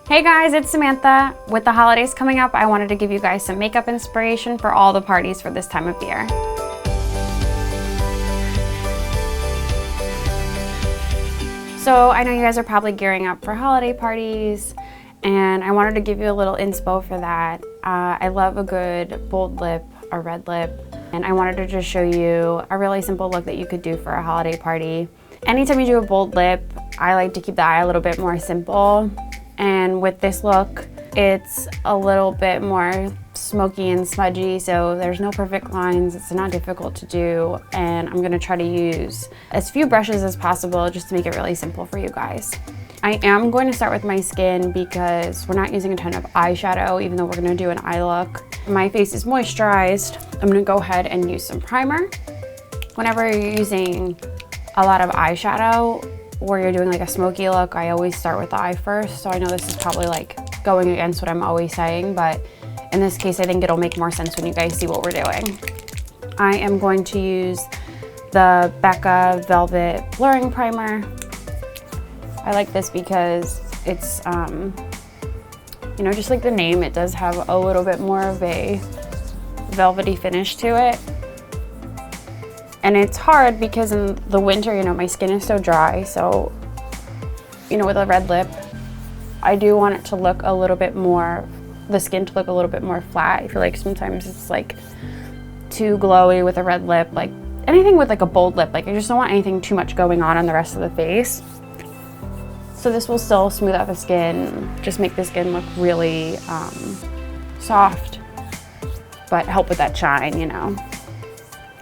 Hey guys, it's Samantha. With the holidays coming up, I wanted to give you guys some makeup inspiration for all the parties for this time of year. So I know you guys are probably gearing up for holiday parties, and I wanted to give you a little inspo for that. I love a good bold lip, a red lip, and I wanted to just show you a really simple look that you could do for a holiday party. Anytime you do a bold lip, I like to keep the eye a little bit more simple. And with this look, it's a little bit more smoky and smudgy, so there's no perfect lines. It's not difficult to do, and I'm gonna try to use as few brushes as possible just to make it really simple for you guys. I am going to start with my skin because we're not using a ton of eyeshadow, even though we're gonna do an eye look. My face is moisturized. I'm gonna go ahead and use some primer. Whenever you're using a lot of eyeshadow, or you're doing like a smoky look, I always start with the eye first. So I know this is probably like going against what I'm always saying, but in this case, I think it'll make more sense when you guys see what we're doing. I am going to use the Becca Velvet Blurring Primer. I like this because it's, you know, just like the name, it does have a little bit more of a velvety finish to it. And it's hard because in the winter, you know, my skin is so dry. So, you know, with a red lip, I do want it to look a little bit more, the skin to look a little bit more flat. I feel like sometimes it's like too glowy with a red lip, like anything with like a bold lip. Like I just don't want anything too much going on the rest of the face. So this will still smooth out the skin, just make the skin look really soft, but help with that shine, you know.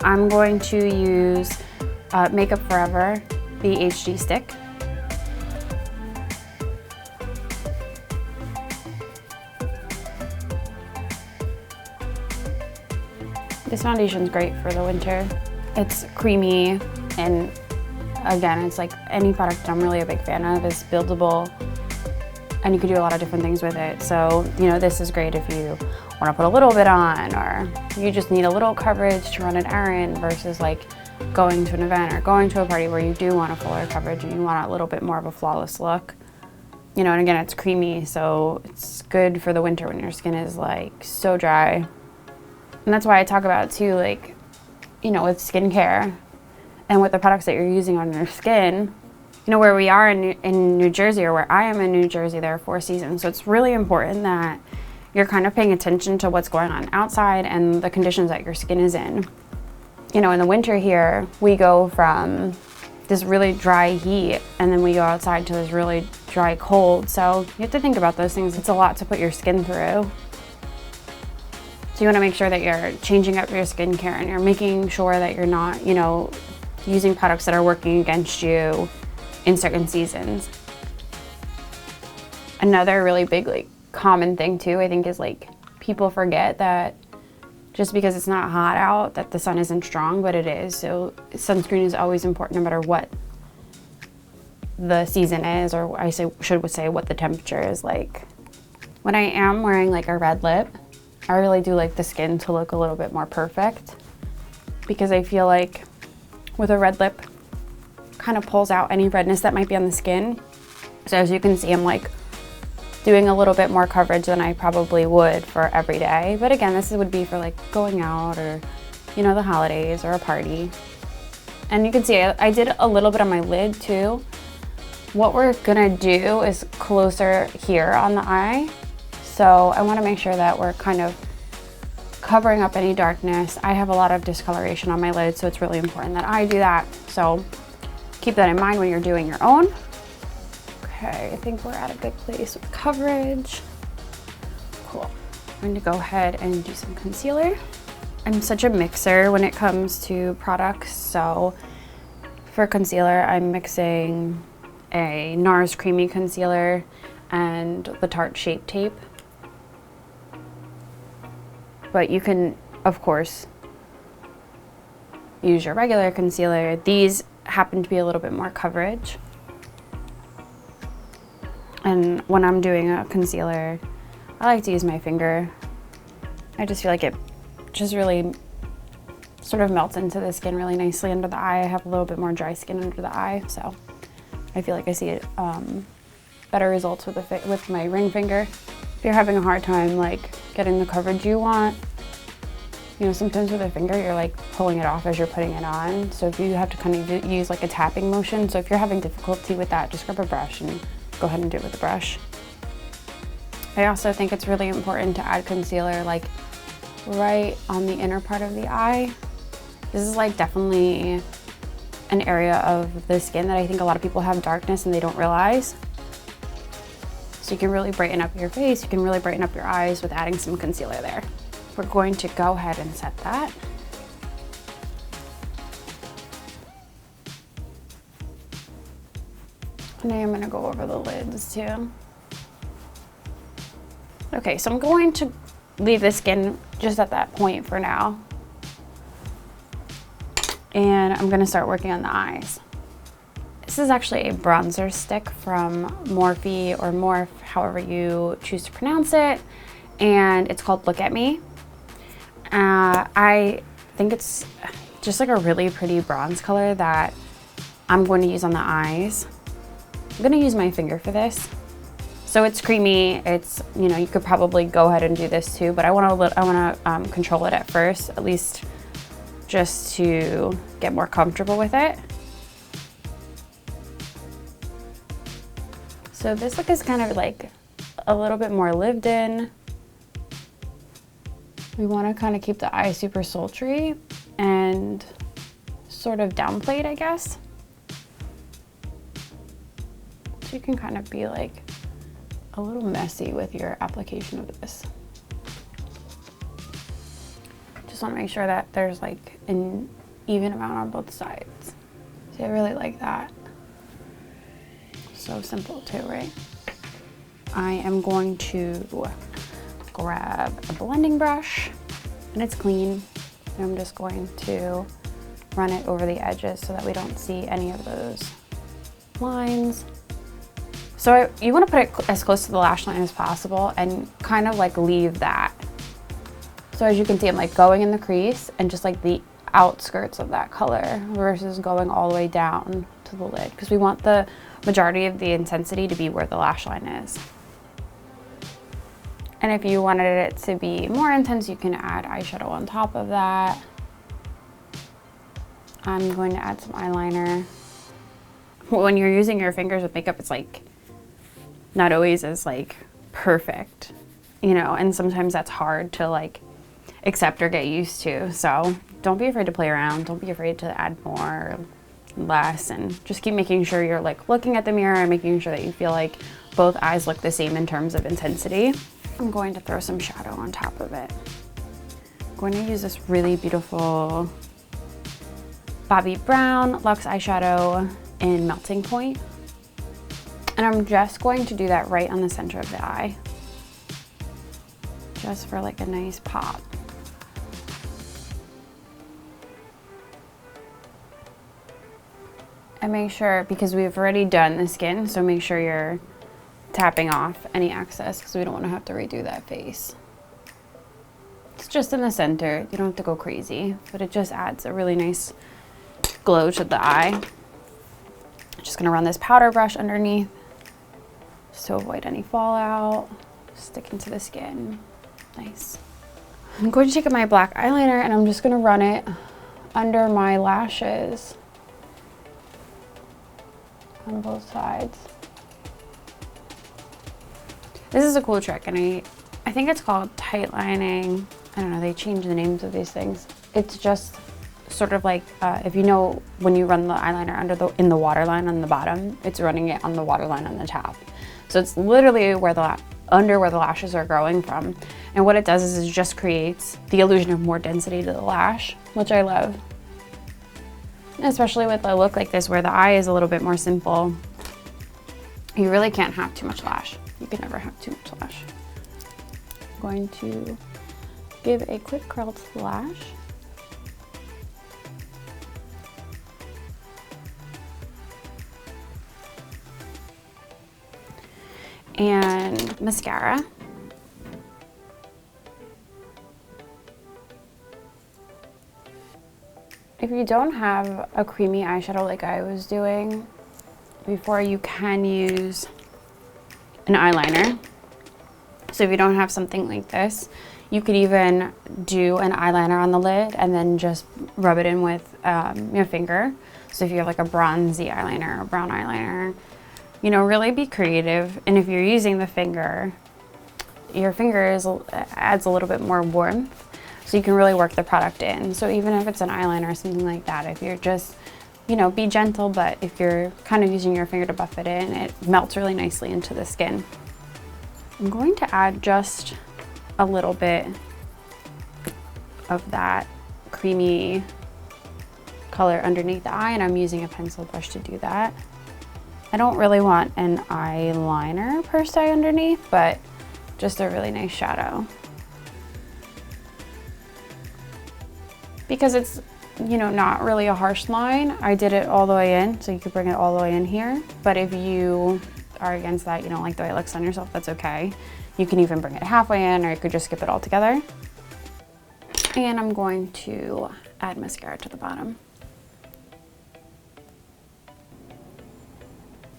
I'm going to use Makeup Forever, the HD stick. This foundation's great for the winter. It's creamy, and again, it's like any product that I'm really a big fan of is buildable, and you can do a lot of different things with it. So, you know, this is great if you want to put a little bit on, or you just need a little coverage to run an errand versus like going to an event or going to a party where you do want a fuller coverage and you want a little bit more of a flawless look. You know, and again, it's creamy, so it's good for the winter when your skin is like so dry. And that's why I talk about too, like, you know, with skincare and with the products that you're using on your skin. You know, where we are in New Jersey, or where I am in New Jersey, there are 4 seasons. So it's really important that you're kind of paying attention to what's going on outside and the conditions that your skin is in. You know, in the winter here, we go from this really dry heat, and then we go outside to this really dry cold. So you have to think about those things. It's a lot to put your skin through. So you want to make sure that you're changing up your skincare and you're making sure that you're not, you know, using products that are working against you in certain seasons. Another really big, like, common thing too, I think, is like people forget that just because it's not hot out that the sun isn't strong, but it is. So sunscreen is always important no matter what the season is, or I should say what the temperature is like. When I am wearing like a red lip, I really do like the skin to look a little bit more perfect, because I feel like with a red lip kind of pulls out any redness that might be on the skin. So as you can see, I'm like doing a little bit more coverage than I probably would for every day. But again, this would be for like going out, or, you know, the holidays or a party. And you can see I did a little bit on my lid too. What we're gonna do is closer here on the eye. So I wanna make sure that we're kind of covering up any darkness. I have a lot of discoloration on my lid, so it's really important that I do that. So keep that in mind when you're doing your own. Okay, I think we're at a good place with coverage. Cool. I'm going to go ahead and do some concealer. I'm such a mixer when it comes to products. So for concealer, I'm mixing a NARS Creamy Concealer and the Tarte Shape Tape. But you can, of course, use your regular concealer. These happen to be a little bit more coverage. And when I'm doing a concealer, I like to use my finger. I just feel like it just really sort of melts into the skin really nicely under the eye. I have a little bit more dry skin under the eye, so I feel like I see it better results with my ring finger. If you're having a hard time like getting the coverage you want, you know, sometimes with a finger you're like pulling it off as you're putting it on. So if you have to kind of use like a tapping motion, so if you're having difficulty with that, just grab a brush and go ahead and do it with a brush. I also think it's really important to add concealer like right on the inner part of the eye. This is like definitely an area of the skin that I think a lot of people have darkness and they don't realize. So you can really brighten up your face, you can really brighten up your eyes with adding some concealer there. We're going to go ahead and set that. And I am going to go over the lids too. Okay, so I'm going to leave the skin just at that point for now. And I'm going to start working on the eyes. This is actually a bronzer stick from Morphe or Morphe, however you choose to pronounce it. And it's called Look at Me. I think it's just like a really pretty bronze color that I'm going to use on the eyes. I'm going to use my finger for this. So it's creamy. It's, you know, you could probably go ahead and do this too, but I want to control it at first, at least just to get more comfortable with it. So this look is kind of like a little bit more lived in. We want to kind of keep the eye super sultry and sort of downplayed, I guess. So you can kind of be like a little messy with your application of this. Just want to make sure that there's like an even amount on both sides. See, I really like that. So simple too, right? I am going to grab a blending brush, and it's clean. And I'm just going to run it over the edges so that we don't see any of those lines. So you want to put it as close to the lash line as possible and kind of like leave that. So as you can see, I'm like going in the crease and just like the outskirts of that color versus going all the way down to the lid, because we want the majority of the intensity to be where the lash line is. And if you wanted it to be more intense, you can add eyeshadow on top of that. I'm going to add some eyeliner. When you're using your fingers with makeup, it's like not always as like perfect, you know, and sometimes that's hard to like accept or get used to. So don't be afraid to play around. Don't be afraid to add more or less, and just keep making sure you're like looking at the mirror and making sure that you feel like both eyes look the same in terms of intensity. I'm going to throw some shadow on top of it. I'm going to use this really beautiful Bobbi Brown Luxe eyeshadow in Melting Point. And I'm just going to do that right on the center of the eye, just for like a nice pop. And make sure, because we've already done the skin, so make sure you're tapping off any excess, because we don't want to have to redo that face. It's just in the center. You don't have to go crazy, but it just adds a really nice glow to the eye. I'm just going to run this powder brush underneath just to avoid any fallout, sticking to the skin. Nice. I'm going to take my black eyeliner and I'm just going to run it under my lashes on both sides. This is a cool trick, and I think it's called tight lining. I don't know, they change the names of these things. It's just sort of like, if you know, when you run the eyeliner in the waterline on the bottom, it's running it on the waterline on the top. So it's literally under where the lashes are growing from. And what it does is it just creates the illusion of more density to the lash, which I love. Especially with a look like this where the eye is a little bit more simple. You really can't have too much lash. You can never have too much lash. I'm going to give a quick curl to the lash. And mascara. If you don't have a creamy eyeshadow like I was doing before, you can use an eyeliner. So if you don't have something like this, you could even do an eyeliner on the lid and then just rub it in with your finger. So if you have like a bronzy eyeliner or brown eyeliner, you know, really be creative. And if you're using the finger, your finger adds a little bit more warmth, so you can really work the product in. So even if it's an eyeliner or something like that, if you're just, you know, be gentle, but if you're kind of using your finger to buff it in, it melts really nicely into the skin. I'm going to add just a little bit of that creamy color underneath the eye, and I'm using a pencil brush to do that. I don't really want an eyeliner per se underneath, but just a really nice shadow. Because it's, you know, not really a harsh line, I did it all the way in, so you could bring it all the way in here. But if you are against that, you don't like the way it looks on yourself, that's okay. You can even bring it halfway in, or you could just skip it all together. And I'm going to add mascara to the bottom.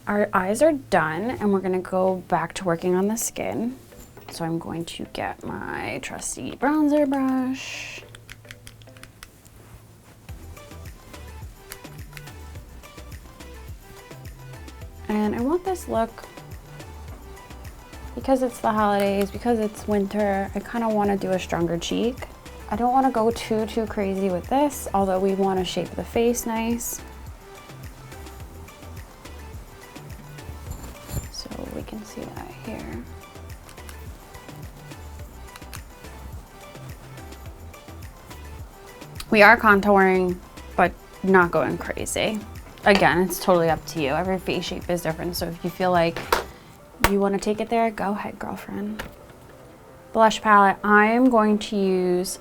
Our eyes are done, and we're gonna go back to working on the skin. So I'm going to get my trusty bronzer brush. And I want this look, because it's the holidays, because it's winter, I kind of want to do a stronger cheek. I don't want to go too crazy with this, although we want to shape the face nice. So we can see that here. We are contouring, but not going crazy. Again, it's totally up to you. Every face shape is different, so if you feel like you want to take it there, go ahead, girlfriend. Blush palette, I am going to use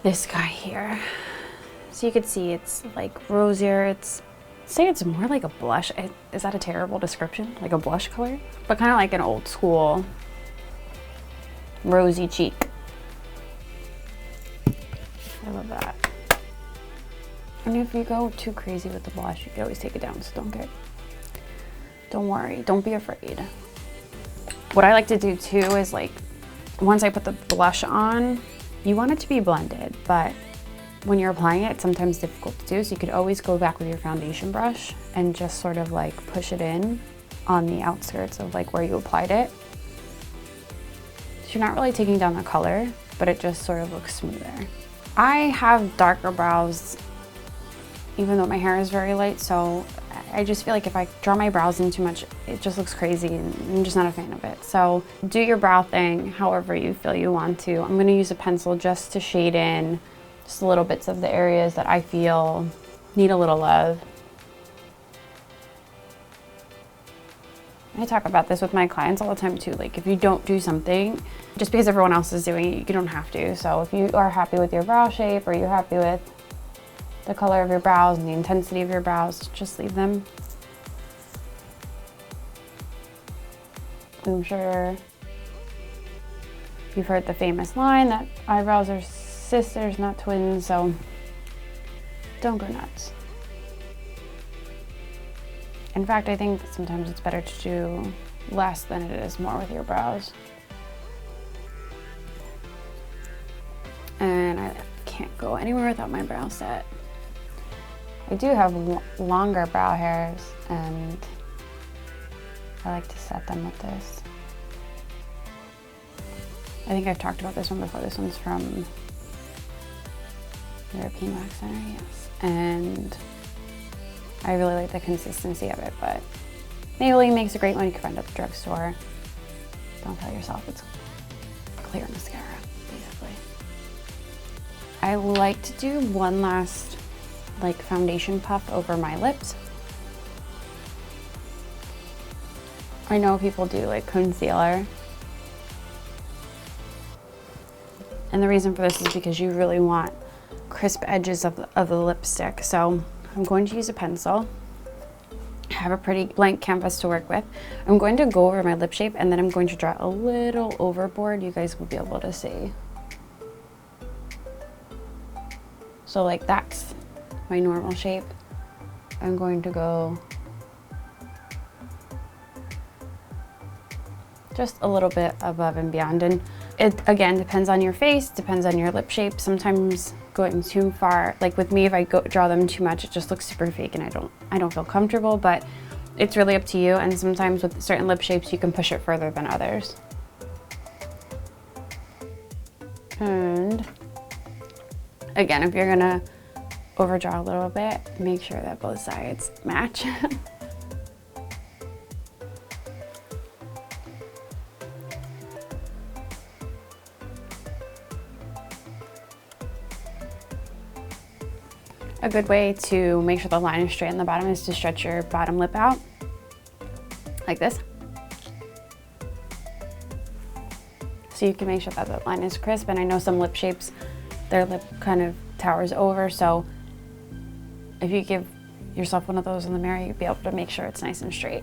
this guy here. So you can see it's like rosier. It's more like a blush. Is that a terrible description? Like a blush color? But kind of like an old school rosy cheek. I love that. And if you go too crazy with the blush, you can always take it down, so don't worry, don't be afraid. What I like to do too is, like, once I put the blush on, you want it to be blended, but when you're applying it, it's sometimes difficult to do, so you could always go back with your foundation brush and just sort of like push it in on the outskirts of like where you applied it. So you're not really taking down the color, but it just sort of looks smoother. I have darker brows, even though my hair is very light, so I just feel like if I draw my brows in too much, it just looks crazy, and I'm just not a fan of it. So do your brow thing however you feel you want to. I'm gonna use a pencil just to shade in just little bits of the areas that I feel need a little love. I talk about this with my clients all the time too. Like, if you don't do something, just because everyone else is doing it, you don't have to. So if you are happy with your brow shape, or you're happy with the color of your brows and the intensity of your brows, just leave them. I'm sure you've heard the famous line that eyebrows are sisters, not twins, so don't go nuts. In fact, I think sometimes it's better to do less than it is more with your brows. And I can't go anywhere without my brow set. I do have longer brow hairs, and I like to set them with this. I think I've talked about this one before. This one's from European Wax Center, yes. And I really like the consistency of it, but Maybelline makes a great one you can find at the drugstore. Don't tell yourself it's clear mascara, basically. I like to do one last like foundation puff over my lips. I know people do like concealer. And the reason for this is because you really want crisp edges of the lipstick. So I'm going to use a pencil. I have a pretty blank canvas to work with. I'm going to go over my lip shape, and then I'm going to draw a little overboard. You guys will be able to see. So like that's my normal shape. I'm going to go just a little bit above and beyond. And it, again, depends on your face, depends on your lip shape. Sometimes going too far, like with me, if I draw them too much, it just looks super fake and I don't feel comfortable, but it's really up to you. And sometimes with certain lip shapes, you can push it further than others. And again, if you're gonna overdraw a little bit, make sure that both sides match. A good way to make sure the line is straight on the bottom is to stretch your bottom lip out like this. So you can make sure that the line is crisp. And I know some lip shapes, their lip kind of towers over. So if you give yourself one of those in the mirror, you'll be able to make sure it's nice and straight.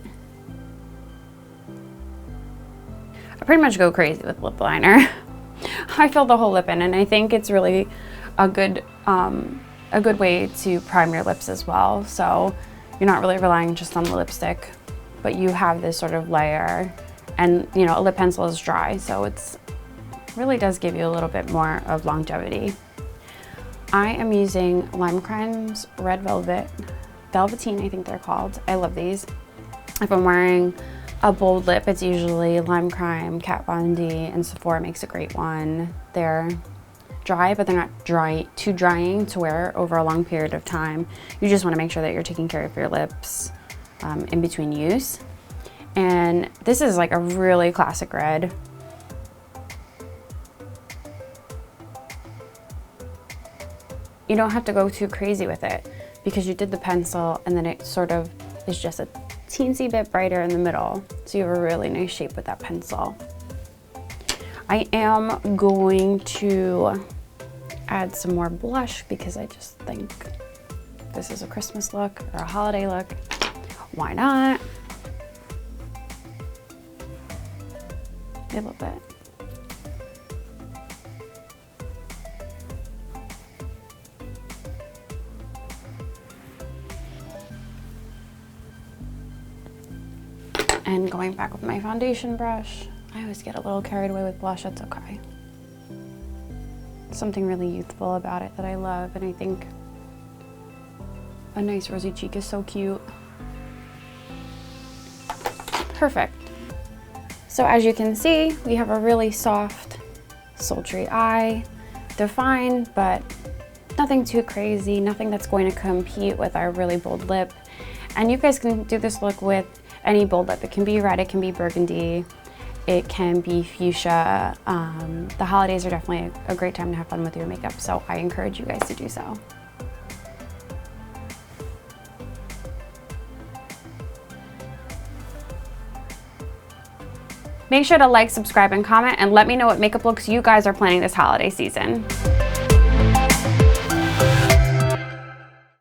I pretty much go crazy with lip liner. I fill the whole lip in, and I think it's really a good way to prime your lips as well. So you're not really relying just on the lipstick, but you have this sort of layer, and you know, a lip pencil is dry, so it's really does give you a little bit more of longevity. I am using Lime Crime's Red Velvetine, I think they're called. I love these. If I'm wearing a bold lip, it's usually Lime Crime, Kat Von D, and Sephora makes a great one. They're dry, but they're not too drying to wear over a long period of time. You just want to make sure that you're taking care of your lips in between use. And this is like a really classic red. You don't have to go too crazy with it because you did the pencil, and then it sort of is just a teensy bit brighter in the middle. So you have a really nice shape with that pencil. I am going to add some more blush because I just think this is a Christmas look or a holiday look. Why not? A little bit. And going back with my foundation brush, I always get a little carried away with blush. That's okay. Something really youthful about it that I love, and I think a nice rosy cheek is so cute. Perfect. So as you can see, we have a really soft, sultry eye, defined, but nothing too crazy, nothing that's going to compete with our really bold lip. And you guys can do this look with any bold lip. It can be red, it can be burgundy, it can be fuchsia. The holidays are definitely a great time to have fun with your makeup, so I encourage you guys to do so. Make sure to like, subscribe, and comment, and let me know what makeup looks you guys are planning this holiday season.